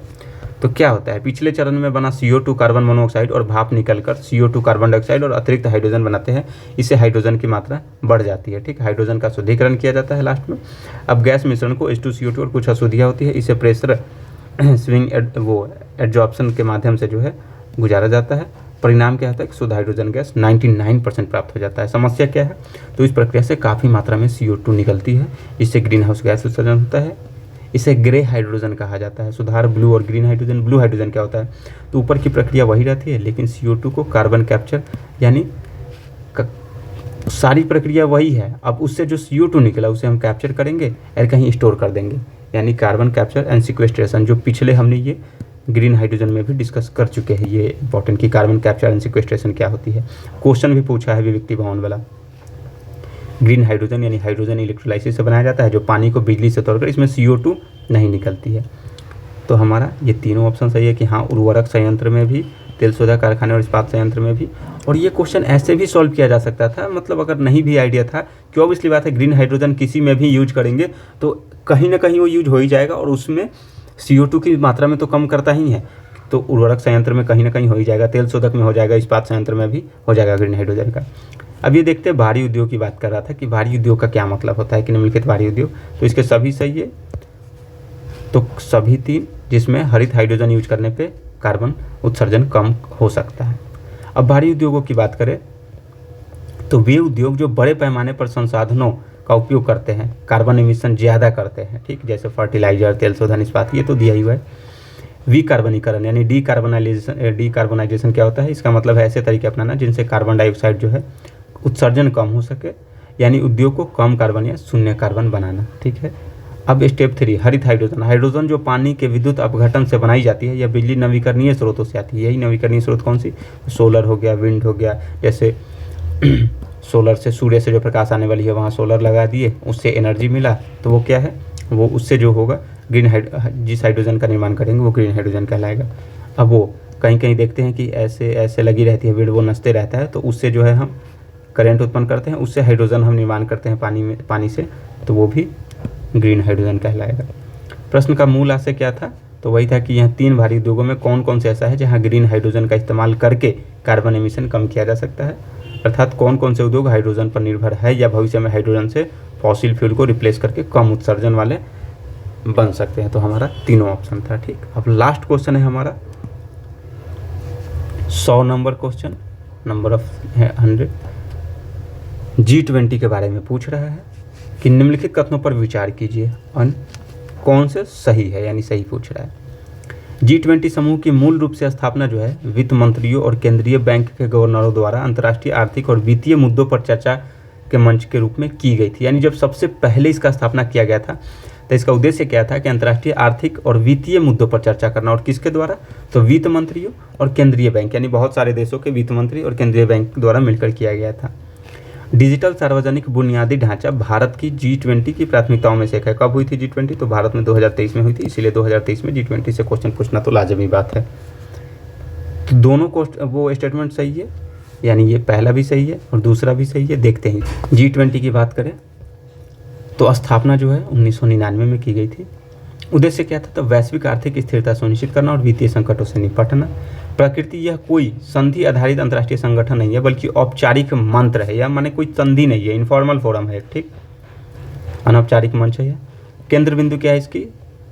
तो क्या होता है, पिछले चरण में बना CO2 कार्बन मोनोऑक्साइड और भाप निकलकर CO2 कार्बन डाइऑक्साइड और अतिरिक्त हाइड्रोजन बनाते हैं। इससे हाइड्रोजन की मात्रा बढ़ जाती है। ठीक, हाइड्रोजन का शुद्धिकरण किया जाता है लास्ट में। अब गैस मिश्रण को H2CO2 और कुछ अशुद्धियाँ होती है, इसे प्रेशर स्विंग एडजॉर्प्शन के माध्यम से जो है गुजारा जाता है। परिणाम क्या होता है कि शुद्ध हाइड्रोजन गैस 99% प्राप्त हो जाता है। समस्या क्या है, तो इस प्रक्रिया से काफ़ी मात्रा में CO2 निकलती है, इससे ग्रीन हाउस गैस उत्सर्जन होता है। इसे ग्रे हाइड्रोजन कहा जाता है। सुधार ब्लू और ग्रीन हाइड्रोजन। ब्लू हाइड्रोजन क्या होता है, तो ऊपर की प्रक्रिया वही रहती है, लेकिन CO2 को कार्बन कैप्चर यानी सारी प्रक्रिया वही है। अब उससे जो CO2 निकला उसे हम कैप्चर करेंगे और कहीं स्टोर कर देंगे, यानी कार्बन कैप्चर एंड सिक्वेस्ट्रेशन, जो पिछले हमने ये ग्रीन हाइड्रोजन में भी डिस्कस कर चुके हैं। ये इंपॉर्टेंट कि कार्बन कैप्चर एंड सिक्वेस्ट्रेशन क्या होती है। क्वेश्चन भी पूछा है विविक्ति भवन वाला। ग्रीन हाइड्रोजन यानी हाइड्रोजन इलेक्ट्रोलाइसिस से बनाया जाता है, जो पानी को बिजली से तोड़कर, इसमें CO2 नहीं निकलती है। तो हमारा ये तीनों ऑप्शन सही है कि हाँ, उर्वरक संयंत्र में भी, तेल शोधक कारखाने और इस्पात संयंत्र में भी। और ये क्वेश्चन ऐसे भी सॉल्व किया जा सकता था, मतलब अगर नहीं भी आइडिया था, क्यों ऑब्वियसली बात है ग्रीन हाइड्रोजन किसी में भी यूज करेंगे तो कहीं ना कहीं वो यूज हो ही जाएगा, और उसमें CO2 की मात्रा में तो कम करता ही है, तो उर्वरक संयंत्र में कहीं ना कहीं हो ही जाएगा, तेल शोधक में हो जाएगा, इस्पात संयंत्र में भी हो जाएगा ग्रीन हाइड्रोजन का। अब ये देखते हैं भारी उद्योग की बात कर रहा था कि भारी उद्योग का क्या मतलब होता है कि निम्नलिखित भारी उद्योग, तो इसके सभी सही है, तो सभी 3 जिसमें हरित हाइड्रोजन यूज करने पे कार्बन उत्सर्जन कम हो सकता है। अब भारी उद्योगों की बात करें तो वे उद्योग जो बड़े पैमाने पर संसाधनों का उपयोग करते हैं, कार्बन एमिशन ज़्यादा करते हैं, ठीक, जैसे फर्टिलाइजर, तेल शोधन, इस्पात, ये तो दिया ही हुआ है। विकार्बनीकरण यानी डीकार्बोनाइजेशन क्या होता है, इसका मतलब है ऐसे तरीके अपनाना जिनसे कार्बन डाइऑक्साइड जो है उत्सर्जन कम हो सके, यानी उद्योग को कम कार्बन या शून्य कार्बन बनाना, ठीक है। अब स्टेप 3 हरित हाइड्रोजन। हाइड्रोजन जो पानी के विद्युत अपघटन से बनाई जाती है या बिजली नवीकरणीय स्रोतों से आती है। यही नवीकरणीय स्रोत कौन सी, सोलर हो गया, विंड हो गया, जैसे सोलर से, सूर्य से जो प्रकाश आने वाली है वहाँ सोलर लगा दिए, उससे एनर्जी मिला, तो वो क्या है, वो उससे जो होगा जिस हाइड्रोजन का निर्माण करेंगे वो ग्रीन हाइड्रोजन कहलाएगा। अब वो कहीं कहीं देखते हैं कि ऐसे ऐसे लगी रहती है विंड, वो नचते रहता है, तो उससे जो है हम करंट उत्पन्न करते हैं, उससे हाइड्रोजन हम निर्माण करते हैं पानी से, तो वो भी ग्रीन हाइड्रोजन कहलाएगा। प्रश्न का मूल आशय क्या था, तो वही था कि यह 3 भारी उद्योगों में कौन कौन से ऐसा है जहां ग्रीन हाइड्रोजन का इस्तेमाल करके कार्बन एमिशन कम किया जा सकता है, अर्थात कौन कौन से उद्योग हाइड्रोजन पर निर्भर है या भविष्य में हाइड्रोजन से फॉसिल फ्यूल को रिप्लेस करके कम उत्सर्जन वाले बन सकते हैं। तो हमारा तीनों ऑप्शन था, ठीक। अब लास्ट क्वेश्चन है हमारा 100 नंबर क्वेश्चन, नंबर ऑफ है 100। G20 के बारे में पूछ रहा है कि निम्नलिखित कथनों पर विचार कीजिए और कौन से सही है, यानी सही पूछ रहा है। G20 समूह की मूल रूप से स्थापना जो है वित्त मंत्रियों और केंद्रीय बैंक के गवर्नरों द्वारा अंतर्राष्ट्रीय आर्थिक और वित्तीय मुद्दों पर चर्चा के मंच के रूप में की गई थी। यानी जब सबसे पहले इसका स्थापना किया गया था तो इसका उद्देश्य क्या था कि अंतर्राष्ट्रीय आर्थिक और वित्तीय मुद्दों पर चर्चा करना, और किसके द्वारा, तो वित्त मंत्रियों और केंद्रीय बैंक, यानी बहुत सारे देशों के वित्त मंत्री और केंद्रीय बैंक द्वारा मिलकर किया गया था। डिजिटल सार्वजनिक बुनियादी ढांचा भारत की G20 की प्राथमिकताओं में से एक है। कब हुई थी G20, तो भारत में 2023 में हुई थी, इसीलिए 2023 में G20 से क्वेश्चन पूछना तो लाजमी बात है। तो दोनों वो स्टेटमेंट सही है, यानी ये पहला भी सही है और दूसरा भी सही है। देखते हैं G20 की बात करें तो स्थापना जो है 1999 में की गई थी। उद्देश्य क्या था, तो वैश्विक आर्थिक स्थिरता सुनिश्चित करना और वित्तीय संकटों से निपटना। प्रकृति यह कोई संधि आधारित अंतर्राष्ट्रीय संगठन नहीं है बल्कि औपचारिक मंत्र है, या माने कोई संधि नहीं है, इनफॉर्मल फोरम है, ठीक, अनौपचारिक मंच है। केंद्र बिंदु क्या है इसकी,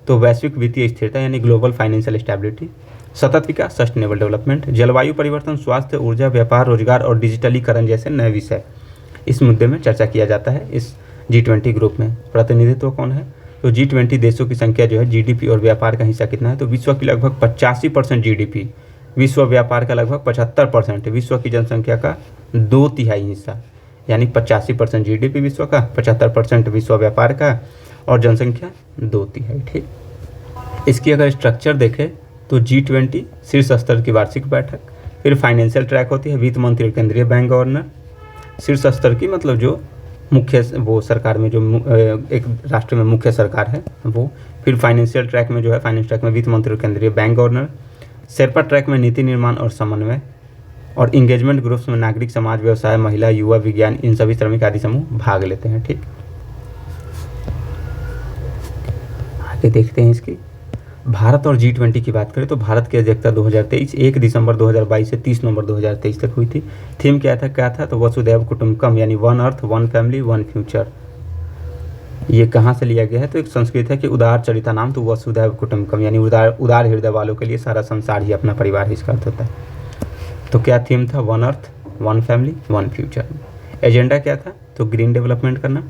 तो वैश्विक वित्तीय स्थिरता यानी ग्लोबल फाइनेंशियल स्टेबिलिटी, सतत विकास सस्टेनेबल डेवलपमेंट, जलवायु परिवर्तन, स्वास्थ्य, ऊर्जा, व्यापार, रोजगार और डिजिटलीकरण जैसे नए विषय इस मुद्दे में चर्चा किया जाता है। इस G20 ग्रुप में प्रतिनिधित्व कौन है, तो G20 देशों की संख्या जो है GDP और व्यापार का हिस्सा कितना है, तो विश्व की लगभग 85% GDP, विश्व व्यापार का लगभग 75%, विश्व की जनसंख्या का 2/3 हिस्सा, यानी 85% GDP विश्व का, 75% विश्व व्यापार का और जनसंख्या 2/3, ठीक। इसकी अगर स्ट्रक्चर देखें तो G20 शीर्ष स्तर की वार्षिक बैठक, फिर फाइनेंशियल ट्रैक होती है, वित्त मंत्री और केंद्रीय बैंक गवर्नर, शीर्ष स्तर की मतलब जो मुख्य वो सरकार में जो एक राष्ट्र में मुख्य सरकार है वो, फिर फाइनेंशियल ट्रैक में जो है फाइनेंस ट्रैक में वित्त मंत्री और केंद्रीय बैंक गवर्नर, शेरपा ट्रैक में नीति निर्माण और समन्वय, और इंगेजमेंट ग्रुप्स में नागरिक समाज, व्यवसाय, महिला, युवा, विज्ञान, इन सभी श्रमिक आदि समूह भाग लेते हैं, ठीक। आगे देखते हैं इसकी भारत और G20 की बात करें तो भारत की अध्यक्षता 2023 1 दिसंबर 2022 से 30 नवंबर 2023 तक हुई थी। थीम क्या था, तो वसुधैव कुटुंबकम यानी one earth, one family, one future. ये कहाँ से लिया गया है, तो एक संस्कृत है कि उदार चरिता नाम, तो वसुधैव कुटुंबकम यानी उदार हृदय वालों के लिए सारा संसार ही अपना परिवार, इसका अर्थ होता है। तो क्या थीम था, one earth, one family, one future. Agenda क्या था, तो ग्रीन डेवलपमेंट करना,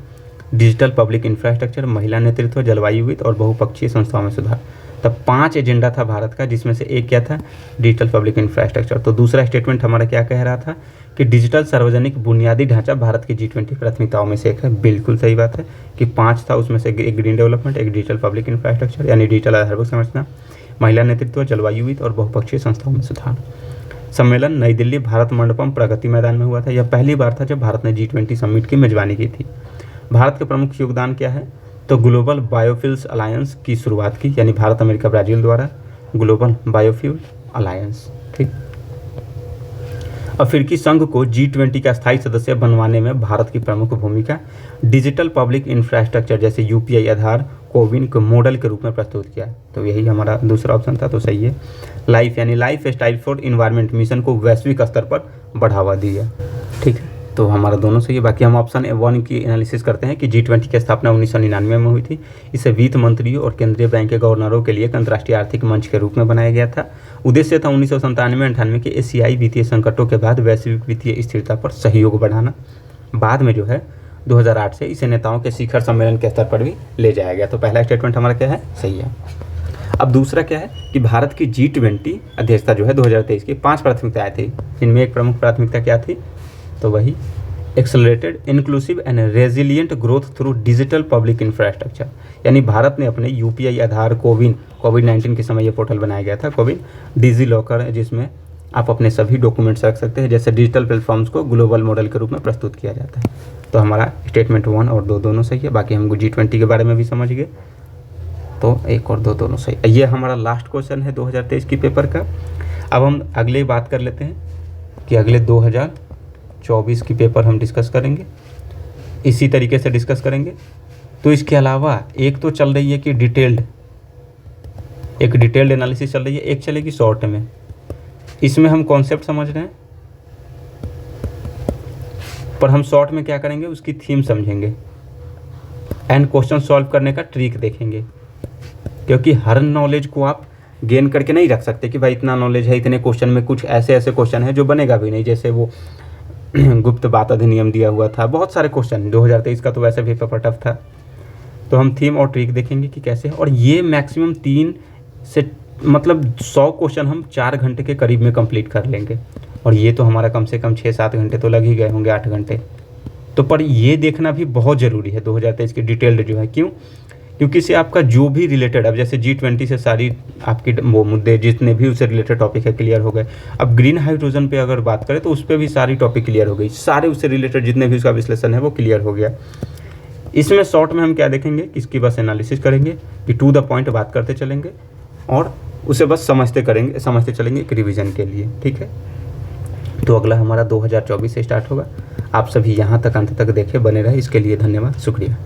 डिजिटल पब्लिक इंफ्रास्ट्रक्चर, महिला नेतृत्व, जलवायु वित्त और बहुपक्षीय संस्थाओं में सुधार। तब 5 एजेंडा था भारत का, जिसमें से एक क्या था, डिजिटल पब्लिक इंफ्रास्ट्रक्चर। तो दूसरा स्टेटमेंट हमारा क्या कह रहा था कि डिजिटल सार्वजनिक बुनियादी ढांचा भारत की G20 प्राथमिकताओं में से एक है। बिल्कुल सही बात है कि 5 था, उसमें से एक ग्रीन डेवलपमेंट, एक डिजिटल पब्लिक इंफ्रास्ट्रक्चर यानी डिजिटल आधारभूत संरचना, महिला नेतृत्व, जलवायु वित्त और बहुपक्षीय संस्थाओं में सुधार। सम्मेलन नई दिल्ली भारत मंडपम प्रगति मैदान में हुआ था। यह पहली बार था जब भारत ने G20 समिट की मेजबानी की थी। भारत के प्रमुख योगदान क्या है, तो ग्लोबल बायोफ्यूल्स अलायंस की शुरुआत की, यानी भारत, अमेरिका, ब्राजील द्वारा ग्लोबल बायोफ्यूल अलायंस, ठीक। अफ्रीकी संघ को G20 का स्थायी सदस्य बनवाने में भारत की प्रमुख भूमिका। डिजिटल पब्लिक इंफ्रास्ट्रक्चर जैसे UPI, आधार, कोविन को मॉडल के रूप में प्रस्तुत किया, तो यही हमारा दूसरा ऑप्शन था, तो सही है। लाइफ यानी life style for environment mission को वैश्विक स्तर पर बढ़ावा दिया, ठीक है। तो हमारा दोनों सही है। बाकी हम ऑप्शन 1 की एनालिसिस करते हैं कि G20 की स्थापना 1999 में हुई थी। इसे वित्त मंत्रियों और केंद्रीय बैंक के गवर्नरों के लिए एक अंतर्राष्ट्रीय आर्थिक मंच के रूप में बनाया गया था। उद्देश्य था 1997-98 के एशियाई वित्तीय संकटों के बाद वैश्विक वित्तीय स्थिरता पर सहयोग बढ़ाना। बाद में जो है 2008 से इसे नेताओं के शिखर सम्मेलन के स्तर पर भी ले जाया गया। तो पहला स्टेटमेंट हमारा क्या है, सही है। अब दूसरा क्या है कि भारत की G20 अध्यक्षता जो है 2023 की 5 प्राथमिकताएं थी, जिनमें एक प्रमुख प्राथमिकता क्या थी, तो वही accelerated inclusive and resilient growth through digital public infrastructure. यानी भारत ने अपने UPI आधार कोविड-19 के समय ये पोर्टल बनाया गया था, कोविन डिजी लॉकर, जिसमें आप अपने सभी डॉक्यूमेंट्स रख सकते हैं। जैसे डिजिटल प्लेटफॉर्म्स को ग्लोबल मॉडल के रूप में प्रस्तुत किया जाता है। तो हमारा स्टेटमेंट 1 और 2 दोनों सही है। बाकी हम G20 के बारे में भी समझ गए, तो 1 और 2 दोनों सही। ये हमारा लास्ट क्वेश्चन है 2023 की पेपर का। अब हम अगले बात कर लेते हैं कि अगले 2024 की पेपर हम डिस्कस करेंगे, इसी तरीके से डिस्कस करेंगे। तो इसके अलावा एक तो चल रही है कि एक डिटेल्ड एनालिसिस चल रही है, एक चलेगी शॉर्ट में। इसमें हम कॉन्सेप्ट समझ रहे हैं, पर हम शॉर्ट में क्या करेंगे, उसकी थीम समझेंगे एंड क्वेश्चन सॉल्व करने का ट्रिक देखेंगे। क्योंकि हर नॉलेज को आप गेन करके नहीं रख सकते कि भाई इतना नॉलेज है, इतने क्वेश्चन में कुछ ऐसे क्वेश्चन है जो बनेगा भी नहीं। जैसे वो गुप्त बात अधिनियम दिया हुआ था, बहुत सारे क्वेश्चन 2023 का तो वैसे भी पेपर टफ था। तो हम थीम और ट्रिक देखेंगे कि कैसे, और ये मैक्सिमम 3 से 100 क्वेश्चन हम 4 घंटे के करीब में कंप्लीट कर लेंगे। और ये तो हमारा कम से कम 6-7 घंटे तो लग ही गए होंगे, 8 घंटे। तो पर ये देखना भी बहुत ज़रूरी है 2023 की डिटेल्ड जो है। क्यों? क्योंकि इससे आपका जो भी रिलेटेड, अब जैसे G20 से सारी आपकी वो मुद्दे जितने भी उससे रिलेटेड टॉपिक है क्लियर हो गए। अब ग्रीन हाइड्रोजन पे अगर बात करें तो उस पर भी सारी टॉपिक क्लियर हो गई, सारे उससे रिलेटेड जितने भी उसका विश्लेषण है वो क्लियर हो गया। इसमें शॉर्ट में हम क्या देखेंगे कि इसकी बस एनालिसिस करेंगे, कि टू द पॉइंट बात करते चलेंगे और उसे बस समझते चलेंगे एक रिविज़न के लिए। ठीक है, तो अगला हमारा 2024 से स्टार्ट होगा। आप सभी यहाँ तक अंत तक देखे बने रहे, इसके लिए धन्यवाद, शुक्रिया।